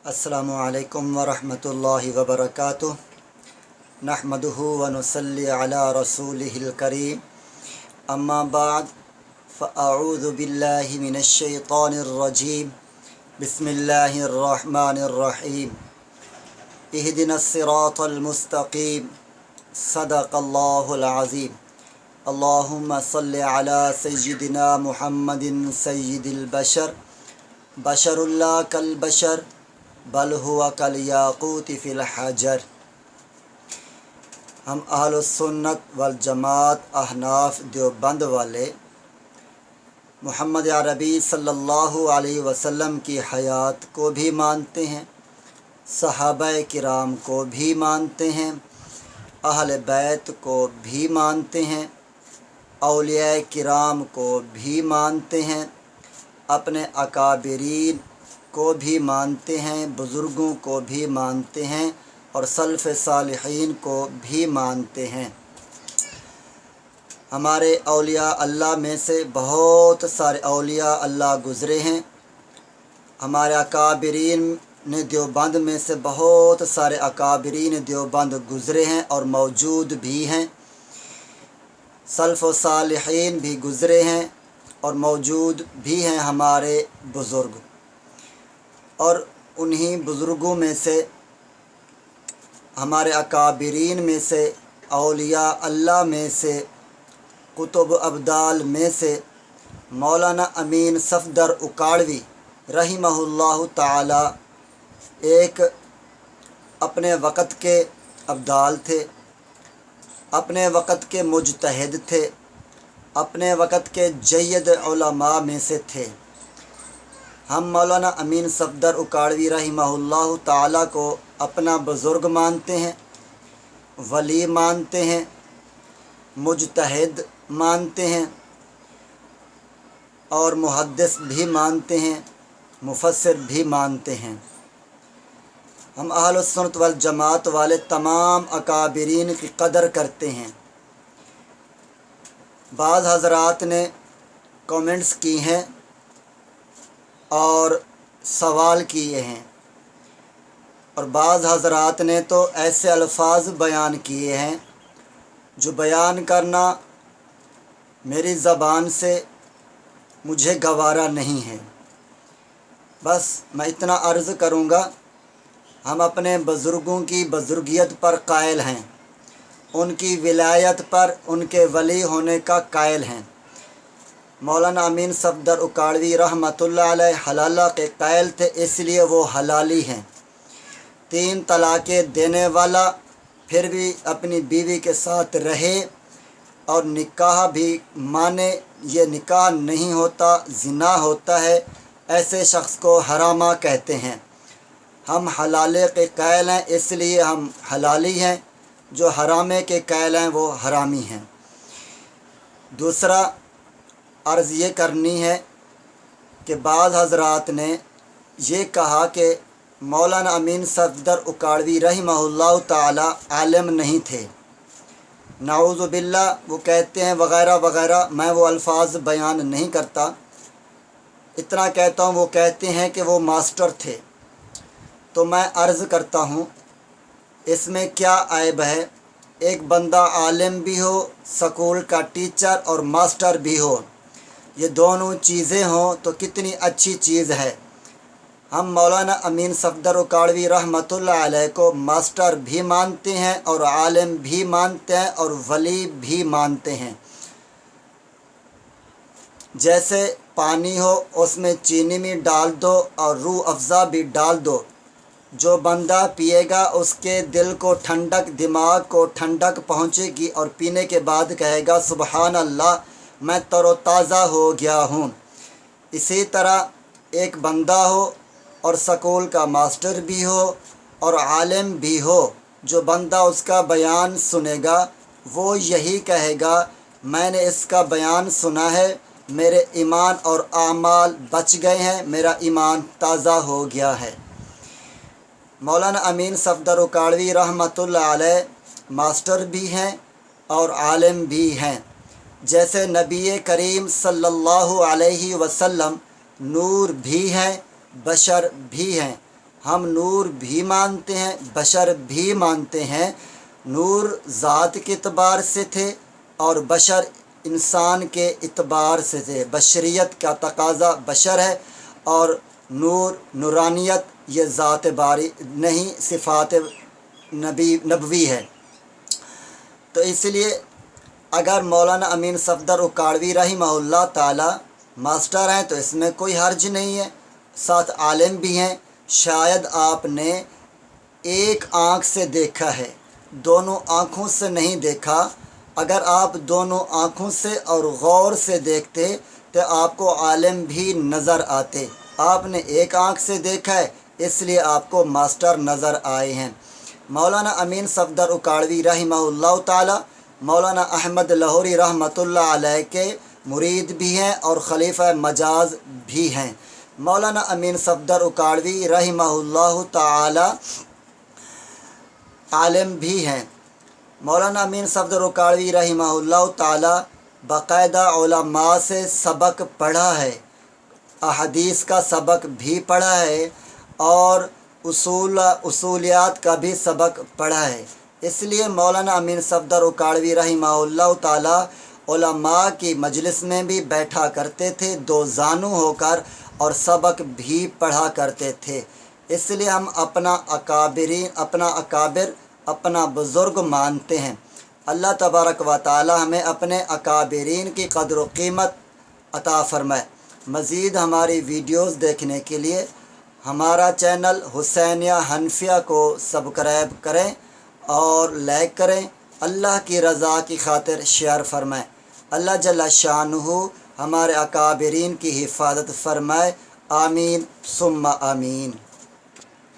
السلام علیکم ورحمۃ اللہ وبرکاتہ۔ نحمدہ ونصلی علی رسولہ الکریم، اما بعد فاعوذ باللہ من الشیطان الرجیم، بسم اللہ الرحمن الرحیم۔ اہدنا الصراط المستقیم، صدق اللہ العظیم۔ اللہم صلی علی سیدنا محمد سید البشر، بشر اللہ کالبشر بل ہوا کالیاقوت فی الحجر۔ ہم اہل السنت والجماعت احناف دیوبند والے محمد عربی صلی اللہ علیہ وسلم کی حیات کو بھی مانتے ہیں، صحابہ کرام کو بھی مانتے ہیں، اہل بیت کو بھی مانتے ہیں، اولیاء کرام کو بھی مانتے ہیں، اپنے اکابرین کو بھی مانتے ہیں، بزرگوں کو بھی مانتے ہیں اور سلف صالحین کو بھی مانتے ہیں۔ ہمارے اولیاء اللہ میں سے بہت سارے اولیاء اللہ گزرے ہیں۔ ہمارے اکابرین دیوبند میں سے بہت سارے اکابرین دیوبند گزرے ہیں اور موجود بھی ہیں۔ سلف و صالحین بھی گزرے ہیں اور موجود بھی ہیں ہمارے بزرگ، اور انہی بزرگوں میں سے ہمارے اکابرین میں سے اولیاء اللہ میں سے قطب ابدال میں سے مولانا امین صفدر اکاڑوی رحمہ اللہ تعالی ایک اپنے وقت کے ابدال تھے، اپنے وقت کے مجتہد تھے، اپنے وقت کے جید علماء میں سے تھے۔ ہم مولانا امین صفدر اکاڑوی رحمہ اللہ تعالیٰ کو اپنا بزرگ مانتے ہیں، ولی مانتے ہیں، مجتہد مانتے ہیں اور محدث بھی مانتے ہیں، مفسر بھی مانتے ہیں۔ ہم اہل السنت والجماعت والے تمام اکابرین کی قدر کرتے ہیں۔ بعض حضرات نے کومنٹس کی ہیں اور سوال کیے ہیں، اور بعض حضرات نے تو ایسے الفاظ بیان کیے ہیں جو بیان کرنا میری زبان سے مجھے گوارا نہیں ہے۔ بس میں اتنا عرض کروں گا، ہم اپنے بزرگوں کی بزرگیت پر قائل ہیں، ان کی ولایت پر، ان کے ولی ہونے کا قائل ہیں۔ مولانا امین صفدر اکاڑوی رحمۃ اللہ علیہ حلالہ کے قائل تھے، اس لیے وہ حلالی ہیں۔ 3 طلاقیں دینے والا پھر بھی اپنی بیوی کے ساتھ رہے اور نکاح بھی مانے، یہ نکاح نہیں ہوتا، زنا ہوتا ہے، ایسے شخص کو حرامہ کہتے ہیں۔ ہم حلالے کے قائل ہیں، اس لیے ہم حلالی ہیں، جو حرامے کے قائل ہیں وہ حرامی ہیں۔ دوسرا عرض یہ کرنی ہے کہ بعض حضرات نے یہ کہا کہ مولانا امین صفدر اکاڑوی رحمہ اللہ تعالی عالم نہیں تھے، نعوذ باللہ وہ کہتے ہیں وغیرہ وغیرہ، میں وہ الفاظ بیان نہیں کرتا، اتنا کہتا ہوں وہ کہتے ہیں کہ وہ ماسٹر تھے۔ تو میں عرض کرتا ہوں اس میں کیا عیب ہے؟ ایک بندہ عالم بھی ہو، سکول کا ٹیچر اور ماسٹر بھی ہو، یہ دونوں چیزیں ہوں تو کتنی اچھی چیز ہے۔ ہم مولانا امین صفدر اکاڑوی رحمۃ اللہ علیہ کو ماسٹر بھی مانتے ہیں اور عالم بھی مانتے ہیں اور ولی بھی مانتے ہیں۔ جیسے پانی ہو، اس میں چینی بھی ڈال دو اور روح افزا بھی ڈال دو، جو بندہ پیے گا اس کے دل کو ٹھنڈک، دماغ کو ٹھنڈک پہنچے گی اور پینے کے بعد کہے گا سبحان اللہ، میں تر و تازہ ہو گیا ہوں۔ اسی طرح ایک بندہ ہو اور سکول کا ماسٹر بھی ہو اور عالم بھی ہو، جو بندہ اس کا بیان سنے گا وہ یہی کہے گا میں نے اس کا بیان سنا ہے، میرے ایمان اور اعمال بچ گئے ہیں، میرا ایمان تازہ ہو گیا ہے۔ مولانا امین صفدر اکاڑوی رحمۃ اللہ علیہ ماسٹر بھی ہیں اور عالم بھی ہیں۔ جیسے نبی کریم صلی اللہ علیہ وسلم نور بھی ہیں، بشر بھی ہیں۔ ہم نور بھی مانتے ہیں، بشر بھی مانتے ہیں۔ نور ذات کے اعتبار سے تھے اور بشر انسان کے اعتبار سے تھے۔ بشریت کا تقاضا بشر ہے، اور نور، نورانیت یہ ذات باری نہیں، صفات نبوی ہے۔ تو اس لیے اگر مولانا امین صفدر اکاڑوی رحمہ اللہ تعالی ماسٹر ہیں تو اس میں کوئی حرج نہیں ہے، ساتھ عالم بھی ہیں۔ شاید آپ نے ایک آنکھ سے دیکھا ہے، دونوں آنکھوں سے نہیں دیکھا۔ اگر آپ دونوں آنکھوں سے اور غور سے دیکھتے تو آپ کو عالم بھی نظر آتے۔ آپ نے ایک آنکھ سے دیکھا ہے، اس لیے آپ کو ماسٹر نظر آئے ہیں۔ مولانا امین صفدر اکاڑوی رحمہ اللہ تعالی مولانا احمد لاہوری رحمۃ اللہ علیہ کے مرید بھی ہیں اور خلیفہ مجاز بھی ہیں۔ مولانا امین صفدر اکاڑوی رحمہ اللہ تعالی عالم بھی ہیں۔ مولانا امین صفدر اکاڑوی رحمہ اللہ تعالی باقاعدہ علماء سے سبق پڑھا ہے، احادیث کا سبق بھی پڑھا ہے اور اصولیات کا بھی سبق پڑھا ہے۔ اس لیے مولانا امین صفدر اکاڑوی رحمہ اللہ تعالی علماء کی مجلس میں بھی بیٹھا کرتے تھے، دو زانو ہو کر، اور سبق بھی پڑھا کرتے تھے۔ اس لیے ہم اپنا اکابر، اپنا بزرگ مانتے ہیں۔ اللہ تبارک و تعالی ہمیں اپنے اکابرین کی قدر و قیمت عطا فرمائے۔ مزید ہماری ویڈیوز دیکھنے کے لیے ہمارا چینل حسینیہ حنفیہ کو سبسکرائب کریں اور لائک کریں۔ اللہ کی رضا کی خاطر شیئر فرمائیں۔ اللہ جل شانہ ہمارے اکابرین کی حفاظت فرمائے۔ آمین ثم آمین۔